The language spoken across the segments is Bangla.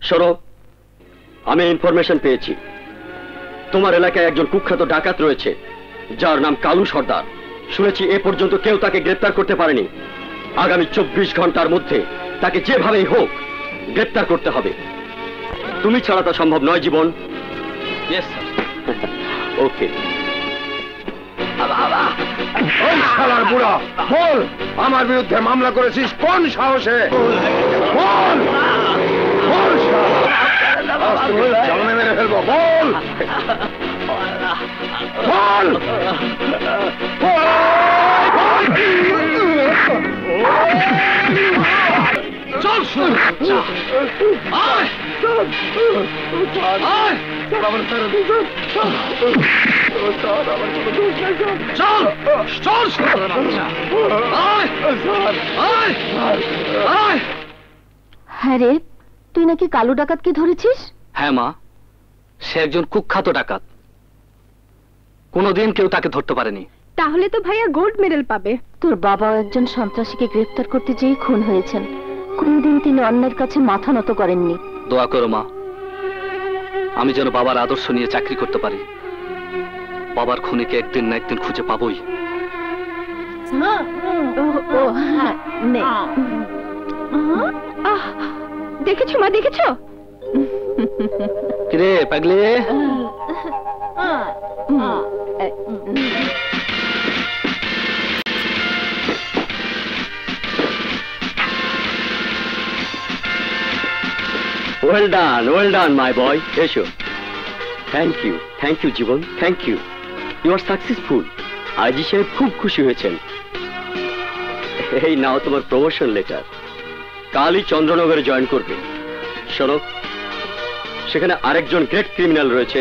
শোনো, আমি ইনফরমেশন পেয়েছি তোমার এলাকায় একজন কুখ্যাত ডাকাত রয়েছে যার নাম কালু সর্দার। শুনেছি এ পর্যন্ত কেউ তাকে গ্রেফতার করতে পারেনি। আগামী 24 ঘন্টার মধ্যে তাকে যেভাবেই হোক গ্রেফতার করতে হবে। তুমি ছাড়া তা সম্ভব নয় জীবন। Yes sir. ওকে। বুড়া বল, আমার বিরুদ্ধে মামলা করেছিস কোন সাহসে? বল বল, জানে মেরে ফেলবো। বল বল চল চল হ্যাঁ রে, তুই নাকি কালু ডাকাতকে ধরেছিস? হ্যাঁ মা, সে একজন কুখ্যাত ডাকাত। কোনোদিন কেউ তাকে ধরতে পারেনি। তাহলে তো ভাইয়া গোল্ড মেডেল পাবে। তোর বাবাও একজন সন্ত্রাসীকে গ্রেফতার করতে যেয়ে খুন হয়েছেন। কোনদিন তিনি অন্যের কাছে মাথা নত করেননি। দোয়া করো মা, আমি যেন বাবার আদর্শ নিয়ে চাকরি করতে পারি। বাবার খুনিকে একদিন না একদিন খুঁজে পাবোই। দেখেছো মা, দেখেছো? কিরে পাগলি, ওয়েল ডান মাই বয়। এসো। Thank you Jiban, thank you. You are successful. IG সাহেব খুব খুশি হয়েছেন। এই নাও তোমার প্রমোশন লেটার। কালই চন্দ্রনগরে জয়েন করবে। শোনো, সেখানে আরেকজন গ্রেট ক্রিমিনাল রয়েছে।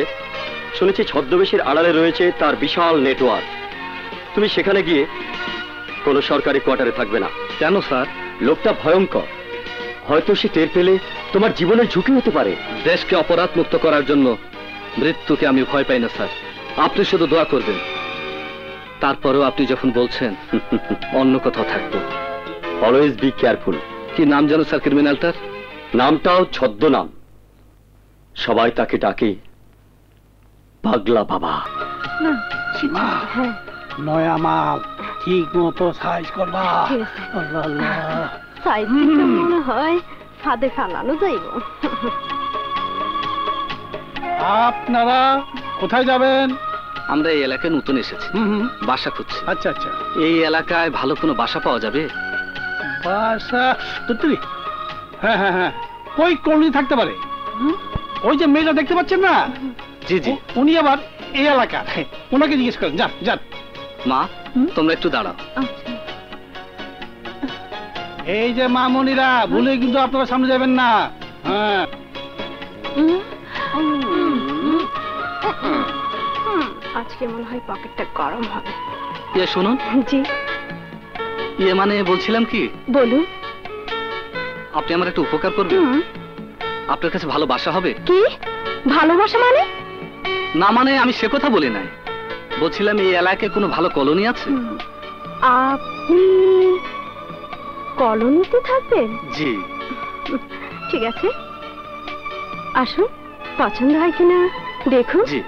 শুনেছি ছদ্মবেশের আড়ালে রয়েছে তার বিশাল নেটওয়ার্ক। তুমি সেখানে গিয়ে কোনো সরকারি কোয়ার্টারে থাকবে না। কেন স্যার? লোকটা ভয়ঙ্কর। হয়তো সে টের পেলে তোমার জীবনের ঝুঁকি হতে পারে। দেশকে অপরাধ মুক্ত করার জন্য মৃত্যুকে আমি ভয় পাই না স্যার। আপনি শুধু দোয়া করবেন। তারপরেও আপনি যখন বলছেন অন্য কোথাও থাকবো। Always be careful. কি নাম যেন স্যার ক্রিমিনালটার? নামটাও ছদ্মনাম। সবাই তাকে ডাকে পাগলা বাবা। নয়া মাল ঠিক মতো সাইজ করবা। সাইজ মনে হয় হাতে ফালানো যাইব। আপনারা কোথায় যাবেন? আমরা এই এলাকায় নতুন এসেছি, বাসা খুঁজছি। আচ্ছা আচ্ছা। এই এলাকায় ভালো কোনো বাসা পাওয়া যাবে? বাসা তুই? হ্যাঁ হ্যাঁ হ্যাঁ, ওই কলোনি থাকতে পারে। ওই যে মেয়েটা দেখতে পাচ্ছেন না, জি জি, উনি আবার এই এলাকার। ওনাকে জিজ্ঞেস করেন। যান যান। মা তোমরা একটু দাঁড়াও। এই যে মামনিরা, ভুলে কিন্তু আপনারা সামনে যাবেন না। হ্যাঁ, আজকে মনে হয় পকেটটা গরম হবে। ইয়ে শুনুন। জি। ইয়ে মানে বলছিলাম কি, বলুন। আপনি আমার একটু উপকার করবেন? আপনার কাছে ভালো বাসা হবে? কি ভালোবাসা মানে? না মানে আমি সে কথা বলি নাই। বলছিলাম এই এলাকায় কোনো ভালো কলোনি আছে? আপনি কলোনিতে থাকবেন? জি। ঠিক আছে, আসুন। পছন্দ হয় কিনা দেখুন। জি।